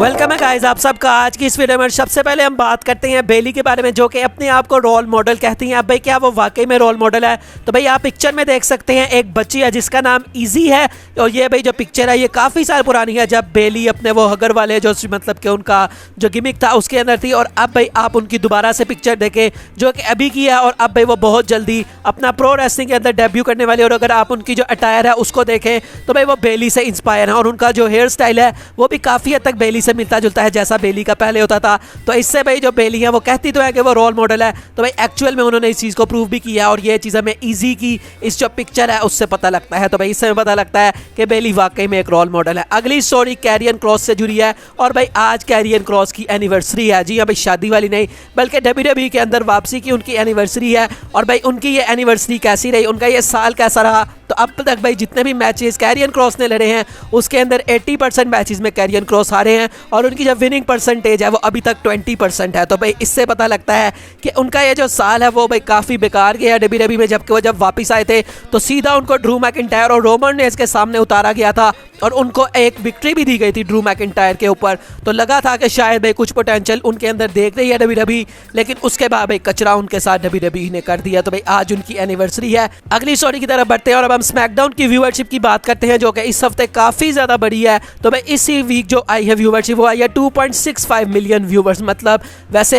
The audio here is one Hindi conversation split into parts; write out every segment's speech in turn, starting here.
वेलकम है गाइस आप सबका आज की इस वीडियो में। सबसे पहले हम बात करते हैं बेली के बारे में, जो कि अपने आप को रोल मॉडल कहती हैं। अब भाई क्या वो वाकई में रोल मॉडल है? तो भाई आप पिक्चर में देख सकते हैं एक बच्ची है जिसका नाम इजी है, और ये भाई जो पिक्चर है ये काफ़ी साल पुरानी है, जब बेली अपने वो हगर वाले जो मतलब कि उनका जो गिमिक था उसके अंदर थी। और अब भाई आप उनकी दोबारा से पिक्चर देखें जो कि अभी की है, और अब भाई वो बहुत जल्दी अपना प्रो रेसलिंग के अंदर डेब्यू करने वाली है। और अगर आप उनकी जो अटायर है उसको देखें तो भाई वो बेली से इंस्पायर है, और उनका जो हेयर स्टाइल है वो भी काफ़ी हद तक बेली से मिलता जुलता है जैसा बेली का पहले होता था। तो इससे भाई जो बेली है वो कहती तो है कि वो रोल मॉडल है, तो भाई एक्चुअल में उन्होंने इस चीज़ को प्रूव भी किया, और ये चीज़ हमें इजी की इस जो पिक्चर है उससे पता लगता है। तो भाई इससे पता लगता है कि बेली वाकई में एक रोल मॉडल है। अगली स्टोरी कैरियन क्रॉस से जुड़ी है, और भाई आज कैरियन क्रॉस की एनिवर्सरी है। जी हाँ भाई, शादी वाली नहीं बल्कि WWE के अंदर वापसी की उनकी एनिवर्सरी है। और भाई उनकी ये एनिवर्सरी कैसी रही, उनका ये साल कैसा रहा, तो अब तक भाई जितने भी मैचेस कैरियन क्रॉस ने लड़े हैं उसके अंदर 80% मैचेस में कैरियन क्रॉस हारे हैं, और उनकी जो विनिंग परसेंटेज है वो अभी तक 20% है। तो भाई इससे पता लगता है कि उनका ये जो साल है वो भाई काफ़ी बेकार गया WWE में। जबकि वो जब वापस आए थे तो सीधा उनको ड्रू मैकिंटायर और रोमन रेंस के सामने उतारा गया था, और उनको एक विक्ट्री भी दी गई थी ड्रू मैकिंटायर के ऊपर। तो लगा था कि शायद भाई कुछ पोटेंशियल उनके अंदर देख रही है WWE, लेकिन उसके बाद भाई कचरा उनके साथ WWE ने कर दिया। तो भाई आज उनकी एनिवर्सरी है। अगली स्टोरी की तरफ बढ़ते हैं और अब हम स्मैकडाउन की व्यूअरशिप की बात करते हैं, जो कि इस हफ्ते काफ़ी ज़्यादा बड़ी है। तो भाई इसी वीक जो आई है व्यूअरशिप वो आई है 2.65 मिलियन व्यूवर्स। मतलब वैसे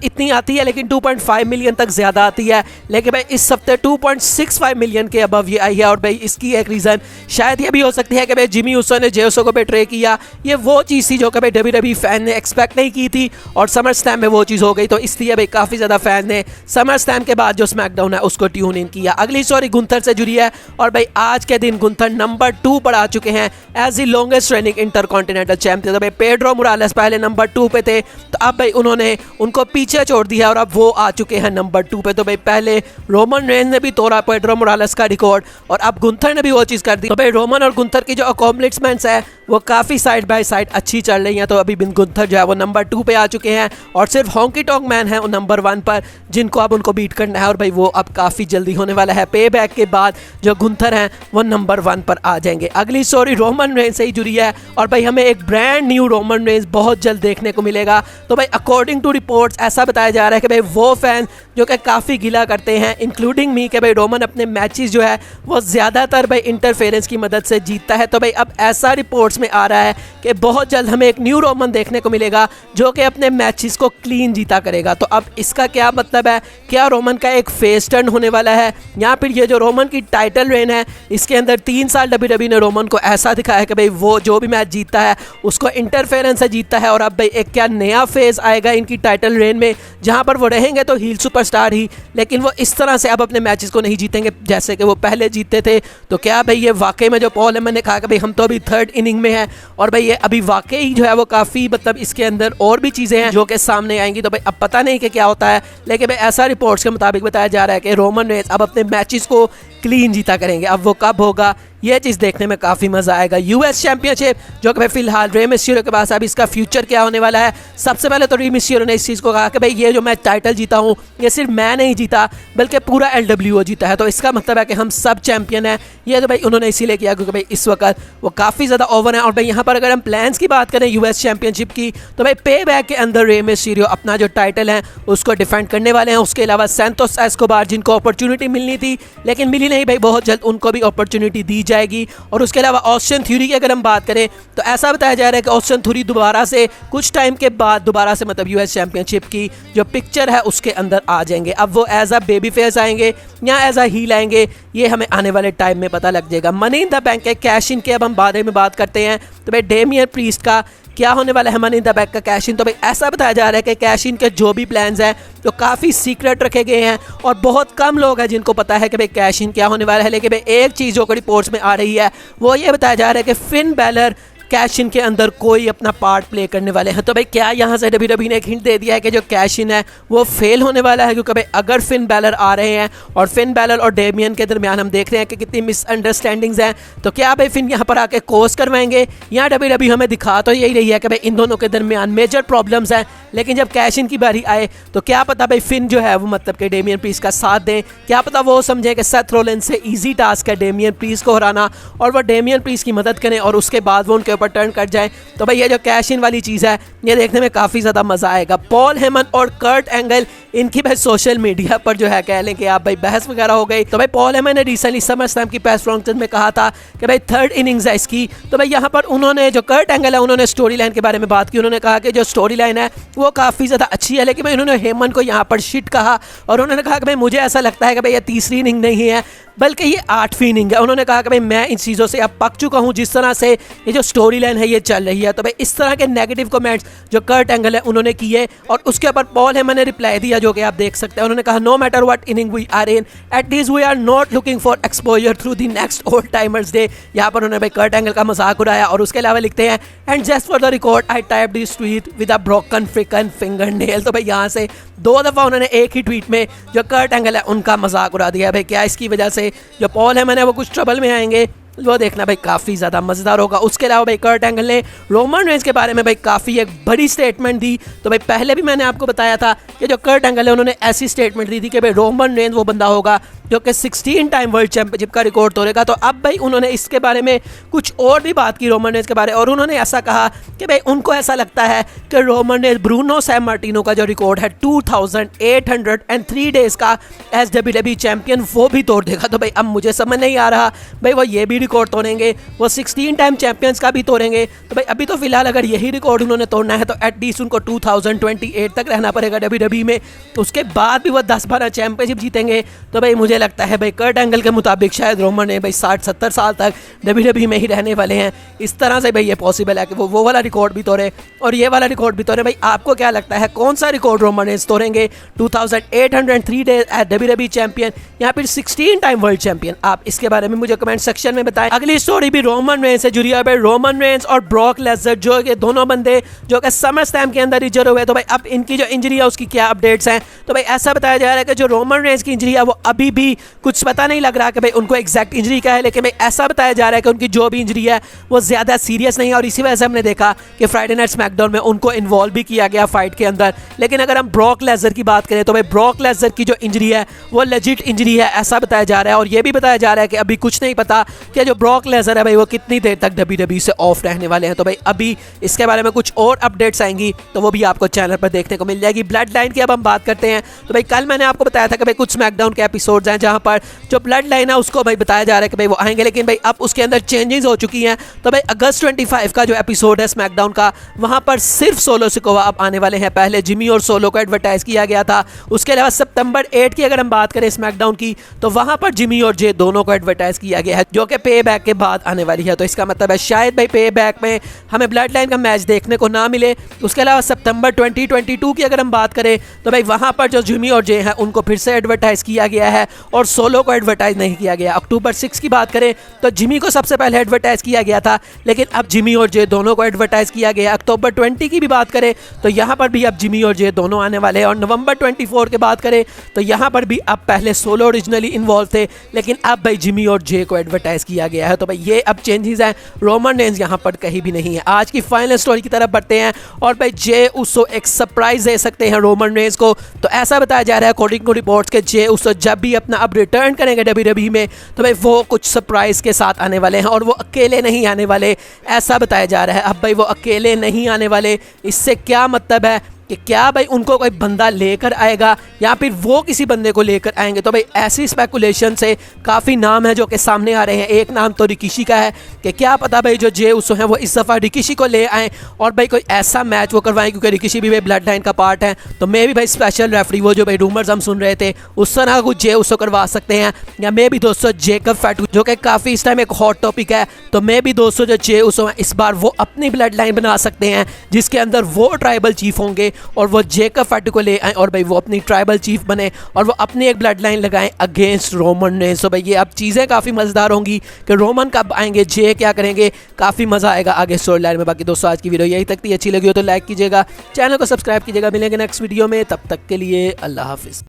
इतनी आती है लेकिन 2.5 मिलियन तक ज़्यादा आती है, लेकिन भाई इस हफ्ते 2.65 मिलियन के अबव ये आई है। और भाई इसकी एक रीज़न शायद ये भी हो सकती है कि जिमी ऊसो ने जे ऊसो को बेट्रे किया। ये वो चीज़ थी जो कि भाई WWE फैन ने एक्सपेक्ट नहीं की थी, और समर स्टैम में वो चीज़ हो गई। तो इसलिए भाई काफ़ी ज़्यादा फैन ने समर स्टैम के बाद जो स्मैकडाउन है उसको ट्यून इन किया। अगली स्टोरी गुंथर से जुड़ी है, और भाई आज के दिन गुंथर नंबर 2 पर आ चुके हैं as the longest running intercontinental champion. तो भाई पेड्रो मोरालेस पहले नंबर 2 पे थे, तो अब भाई उन्होंने उनको पीछे छोड़ दिया और अब वो आ चुके हैं नंबर 2 पे। तो भाई पहले रोमन रेंस ने भी तोड़ा पेड्रो मोरालेस का रिकॉर्ड, और अब गुंथर ने भी वो चीज़ कर दी। तो भाई रोमन और गुंथर की जो अकॉम्प्लिशमेंट्स है वो काफ़ी साइड बाय साइड अच्छी चल रही हैं। तो अभी गुंथर जो है वो नंबर 2 पे आ चुके हैं, और सिर्फ हॉन्की टॉन्ग मैन है नंबर 1 पर, जिनको अब उनको बीट करना है। और भाई वो अब काफ़ी जल्दी होने वाला है, पे बैक के बाद जो गुंथर हैं वो नंबर 1 पर आ जाएंगे। अगली स्टोरी रोमन रेंस से ही जुड़ी है, और भाई हमें एक ब्रांड न्यू रोमन रेंस बहुत जल्द देखने को मिलेगा। तो भाई अकॉर्डिंग टू रिपोर्ट्स ऐसा बताया जा रहा है कि भाई वो फैन जो कि काफ़ी गिला करते हैं इंक्लूडिंग मी कि भाई रोमन अपने मैचेस जो है वो ज़्यादातर भाई इंटरफेरेंस की मदद से जीतता है। तो भाई अब ऐसा रिपोर्ट्स में आ रहा है कि बहुत जल्द हमें एक न्यू रोमन देखने को मिलेगा जो कि अपने मैचेस को क्लीन जीता करेगा। तो अब इसका क्या मतलब है? क्या रोमन का एक फेस टर्न होने वाला है, या फिर ये जो रोमन की टाइटल रेन है इसके अंदर 3 साल WWE ने रोमन को ऐसा दिखाया है कि भाई वो जो भी मैच जीतता है उसको इंटरफेरेंस से जीतता है। और अब भाई एक क्या नया फेज आएगा इनकी टाइटल रेन में, जहाँ पर वो रहेंगे तो हील सुपरस्टार ही, लेकिन वो इस तरह से अब अपने मैचेस को नहीं जीतेंगे जैसे कि वो पहले जीतते थे। तो क्या भाई ये वाकई में जो पॉल हेमन ने कहा कि भाई हम तो अभी 3rd इनिंग में है, और भाई ये अभी वाकई जो है वो काफ़ी इसके अंदर और भी चीज़ें हैं जो कि सामने आएंगी। तो भाई अब पता नहीं कि क्या होता है, लेकिन भाई ऐसा रिपोर्ट्स के मुताबिक बताया जा रहा है कि रोमन रेंस अब अपने मैचेस को क्लीन जीता करेंगे। अब वो कब होगा ये चीज़ देखने में काफ़ी मज़ा आएगा। US चैंपियनशिप जो कि भाई फिलहाल रे मिस्टीरियो के पास, अब इसका फ्यूचर क्या होने वाला है? सबसे पहले तो रे मिस्टीरियो ने इस चीज़ को कहा कि भाई ये जो मैं टाइटल जीता हूँ ये सिर्फ मैं नहीं जीता बल्कि पूरा LWO जीता है। तो इसका मतलब है कि हम सब चैंपियन हैं। ये तो भाई उन्होंने इसीलिए किया क्योंकि भाई इस वक्त वो काफ़ी ज़्यादा ओवर है। और भाई यहाँ पर अगर हम प्लान्स की बात करें US चैंपियनशिप की, तो भाई पे बैक के अंदर रे मिस्टीरियो अपना जो टाइटल है उसको डिफेंड करने वाले हैं। उसके अलावा सैंटोस एस्कोबार जिनको अपॉर्चुनिटी मिलनी थी लेकिन मिली नहीं, भाई बहुत जल्द उनको भी अपॉर्चुनिटी दी जाएगी। और उसके अलावा ऑस्टिन थ्यूरी की अगर हम बात करें तो ऐसा बताया जा रहा है कि ऑस्टिन थ्यूरी दोबारा से कुछ टाइम के बाद दोबारा से US चैंपियनशिप की जो पिक्चर है उसके अंदर आ जाएंगे। अब वो एज अ बेबी फेस आएंगे या एज अ हील आएंगे ये हमें आने वाले टाइम में पता लग जाएगा। मनी इन द बैंक के कैश इन के अब हम बारे में बात करते हैं। तो भाई डेमियन प्रीस्ट का क्या होने वाला है मनी इन द बैंक का कैश इन? तो भाई ऐसा बताया जा रहा है कि कैश इन के जो भी प्लान्स हैं तो काफ़ी सीक्रेट रखे गए हैं, और बहुत कम लोग हैं जिनको पता है कि भाई कैश इन क्या होने वाला है। लेकिन भाई एक चीज़ जो रिपोर्ट्स में आ रही है वो ये बताया जा रहा है कि फिन बैलर कैश इन के अंदर कोई अपना पार्ट प्ले करने वाले हैं। तो भाई क्या यहाँ से WWE ने एक हिंट दे दिया है कि जो कैश इन है वो फेल होने वाला है? क्योंकि भाई अगर फिन बैलर आ रहे हैं और फिन बैलर और डेमियन के दरमियान हम देख रहे हैं कि कितनी मिसअंडरस्टैंडिंग्स हैं, तो क्या भाई फिन यहाँ पर आके कोस करवाएंगे? यहाँ WWE हमें दिखा तो यही रही है कि भाई इन दोनों के दरमियान मेजर प्रॉब्लम्स हैं, लेकिन जब कैश इन की बारी आए तो क्या पता भाई फिन जो है वो कि डेमियन प्रीस्ट का साथ दें। क्या पता वो समझें कि सेथ रोलिंस से ईजी टास्क है डेमियन प्रीस्ट को हराना, और वो डेमियन प्रीस्ट की मदद करें और उसके बाद वो उनके ऊपर टर्न कर जाए। तो भाई ये जो कैश इन वाली चीज़ है ये देखने में काफ़ी ज़्यादा मज़ा आएगा। पॉल हेमन और कर्ट एंगल इनकी भाई सोशल मीडिया पर जो है कह लें कि आप भाई बहस वगैरह हो गई। तो भाई पॉल हेमन ने रिसेंटली समरस्लैम की प्रेस कॉन्फ्रेंस में कहा था कि भाई थर्ड इनिंग्स है इसकी। तो भाई यहाँ पर उन्होंने जो कर्ट एंगल है उन्होंने स्टोरी लाइन के बारे में बात की। उन्होंने कहा कि जो स्टोरी लाइन है वो काफ़ी ज़्यादा अच्छी है, लेकिन भाई उन्होंने हेमन को यहाँ पर शिट कहा और उन्होंने कहा कि भाई मुझे ऐसा लगता है कि भाई ये तीसरी इनिंग नहीं है बल्कि ये 8वीं इनिंग है। उन्होंने कहा कि भाई मैं इन चीज़ों से अब पक चुका हूँ जिस तरह से ये जो स्टोरी लाइन है ये चल रही है। तो भाई इस तरह के नेगेटिव कमेंट्स जो कर्ट एंगल है उन्होंने किए और उसके ऊपर पॉल हेमन ने रिप्लाई दिया जो कि आप देख सकते हैं। उन्होंने कहा no matter what inning we are in at least we are not looking for exposure through the next old timers day. यहाँ पर उन्होंने भाई कर्ट एंगल का मजाक उड़ाया और उसके अलावा लिखते हैं and just for the record I type this tweet with a broken fricking finger nail. तो भाई यहाँ से 2 दफ़ा उन्होंने एक ही ट्वीट में जो कर्ट एंगल है उनका मजाक उड़ा दिया। भाई क्या इसकी वजह से जो पॉल हेमन है वो कुछ ट्रबल में आएंगे वो देखना भाई काफ़ी ज़्यादा मज़ेदार होगा। उसके अलावा भाई कर्ट एंगल ने रोमन रेंज के बारे में भाई काफ़ी एक बड़ी स्टेटमेंट दी। तो भाई पहले भी मैंने आपको बताया था कि जो कर्ट एंगल है उन्होंने ऐसी स्टेटमेंट दी थी कि भाई रोमन रेंज वो बंदा होगा जो कि 16 टाइम वर्ल्ड चैंपियनशिप का रिकॉर्ड तोड़ेगा। तो अब भाई उन्होंने इसके बारे में कुछ और भी बात की रोमन रेंज के बारे और उन्होंने ऐसा कहा कि भाई उनको ऐसा लगता है कि रोमन रेंज ब्रूनो सैमार्टिनो का जो रिकॉर्ड है 2803 डेज का एज WWE चैंपियन वो भी तोड़ देगा। तो भाई अब मुझे समझ नहीं आ रहा भाई वो ये भी रिकॉर्ड तोड़ेंगे, वो 16 टाइम चैंपियंस का भी तोड़ेंगे। तो भाई अभी तो फिलहाल अगर यही रिकॉर्ड उन्होंने तोड़ना है तो एटलीस्ट उनको 2028 तक रहना पड़ेगा WWE में। तो उसके बाद भी वो 10-12 चैंपियनशिप जीतेंगे। तो भाई मुझे लगता है भाई कर्ट एंगल के मुताबिक शायद रोमन ने भाई 60-70 साल तक WWE में ही रहने वाले हैं। इस तरह से भाई ये पॉसिबल है कि वो वाला रिकॉर्ड भी तोड़े और ये वाला रिकॉर्ड भी तोड़े। भाई आपको क्या लगता है कौन सा रिकॉर्ड रोमन रेंज तोड़ेंगे? 2803 डेज एज WWE चैंपियन या फिर 16 टाइम वर्ल्ड चैंपियन? आप इसके बारे में मुझे कमेंट सेक्शन में बताएं। अगली स्टोरी भी रोमन रेंज से जुड़ी है। भाई रोमन रेंज और ब्रॉक लेसनर जो ये दोनों बंदे जो कि समरस्लैम के अंदर इंजर हुए, तो भाई अब इनकी जो इंजरी है उसकी क्या अपडेट्स हैं? तो भाई ऐसा बताया जा रहा है कि जो रोमन रेंज की इंजरी है वो अभी भी कुछ पता नहीं लग रहा कि भाई उनको एग्जैक्ट इंजरी क्या है, लेकिन भाई ऐसा बताया जा रहा है कि उनकी जो भी इंजरी है वो ज़्यादा सीरियस नहीं है। और इसी वजह से हमने देखा कि फ्राइडे नाइट स्मैकडाउन में उनको इन्वॉल्व भी किया गया फाइट के अंदर। लेकिन अगर हम ब्रॉक लेसनर की बात करें तो भाई ब्रॉक लेसनर की जो इंजरी है वो लेजिट इंजरी है ऐसा बताया जा रहा है। और ये भी बताया जा रहा है कि अभी कुछ नहीं पता कि जो ब्रॉक लेसनर है भाई वो कितनी देर तक WWE से ऑफ रहने वाले हैं। तो भाई अभी इसके बारे में कुछ और अपडेट्स आएंगी तो वो भी आपको चैनल पर देखने को मिल जाएगी। ब्लड लाइन की अब हम बात करते हैं तो भाई कल मैंने आपको बताया था कि भाई कुछ स्मैकडाउन के एपिसोड्स हैं जहां पर जो ब्लड लाइन है उसको भाई बताया जा रहा है कि भाई वो आएंगे, लेकिन भाई अब उसके अंदर चेंजेस हो चुकी हैं। तो भाई अगस्त 25 का जो एपिसोड है स्मैकडाउन का वहां पर सिर्फ सोलो सिकोवा अब आने वाले हैं। पहले जिमी और सोलो को एडवर्टाइज किया गया था। उसके अलावा सितंबर 8 की अगर हम बात करें स्मैकडाउन की तो वहां पर जिमी और जे दोनों को एडवर्टाइज किया गया है जो कि पे बैक के बाद आने वाली है। तो इसका मतलब है शायद भाई पे बैक में हमें ब्लड लाइन का मैच देखने को ना मिले। उसके अलावा सितंबर 2022 की अगर हम बात करें तो भाई वहां पर जो जिमी और जे हैं उनको फिर से एडवर्टाइज किया गया है और सोलो को एडवर्टाइज नहीं किया गया। अक्टूबर 6 की बात करें तो जिमी को सबसे पहले एडवर्टाइज किया गया था, लेकिन अब जिमी और जे दोनों को एडवर्टाइज किया गया। अक्टूबर 20 की भी बात करें तो यहाँ पर भी अब जिमी और जे दोनों आने वाले हैं। और नवंबर 24 की बात करें तो यहाँ पर भी अब पहले सोलो ओरिजिनली इन्वॉल्व थे, लेकिन अब भाई जिमी और जे को एडवर्टाइज किया गया है। तो भाई ये अब चेंजेस हैं। रोमन रेंज यहाँ पर कहीं भी नहीं है। आज की फाइनल स्टोरी की तरफ बढ़ते हैं और भाई जे उसो एक सरप्राइज दे सकते हैं रोमन रेंज को। तो ऐसा बताया जा रहा है अकॉर्डिंग टू रिपोर्ट्स के जे उसो जब भी अपना अब रिटर्न करेंगे WWE में तो भाई वो कुछ सरप्राइज के साथ आने वाले हैं और वो अकेले नहीं आने वाले ऐसा बताया जा रहा है। अब भाई वो अकेले नहीं आने वाले, इससे क्या मतलब है कि क्या भाई उनको कोई बंदा लेकर आएगा या फिर वो किसी बंदे को लेकर आएंगे? तो भाई ऐसी स्पेकुलेशन से काफ़ी नाम है जो कि सामने आ रहे हैं। एक नाम तो रिकिशी का है कि क्या पता भाई जो जे उसो हैं वो इस दफ़ा रिकिशी को ले आएँ और भाई कोई ऐसा मैच वो करवाएं, क्योंकि रिकिशी भी भाई ब्लड लाइन का पार्ट है। तो मे भी भाई स्पेशल रेफरी वो जो भाई रूमर्स हम सुन रहे थे उस तरह कुछ जे उसो करवा सकते हैं, या मे भी दोस्तों जेकब फैटू जो कि काफ़ी इस टाइम एक हॉट टॉपिक है। तो मे भी दोस्तों जो जे उसो हैं इस बार वो अपनी ब्लड लाइन बना सकते हैं जिसके अंदर वो ट्राइबल चीफ होंगे और वो जेकब फैटू को ले आए और भाई वो अपनी ट्राइबल चीफ बने और वो अपनी एक ब्लड लाइन लगाएं अगेंस्ट रोमन रेंज। तो भाई ये अब चीज़ें काफ़ी मज़ेदार होंगी कि रोमन कब आएंगे, जे क्या करेंगे, काफ़ी मज़ा आएगा आगे स्टोरी लाइन में। बाकी दोस्तों आज की वीडियो यही तक थी, अच्छी लगी हो तो लाइक कीजिएगा, चैनल को सब्सक्राइब कीजिएगा। मिलेंगे नेक्स्ट वीडियो में, तब तक के लिए अल्लाह हाफिज़।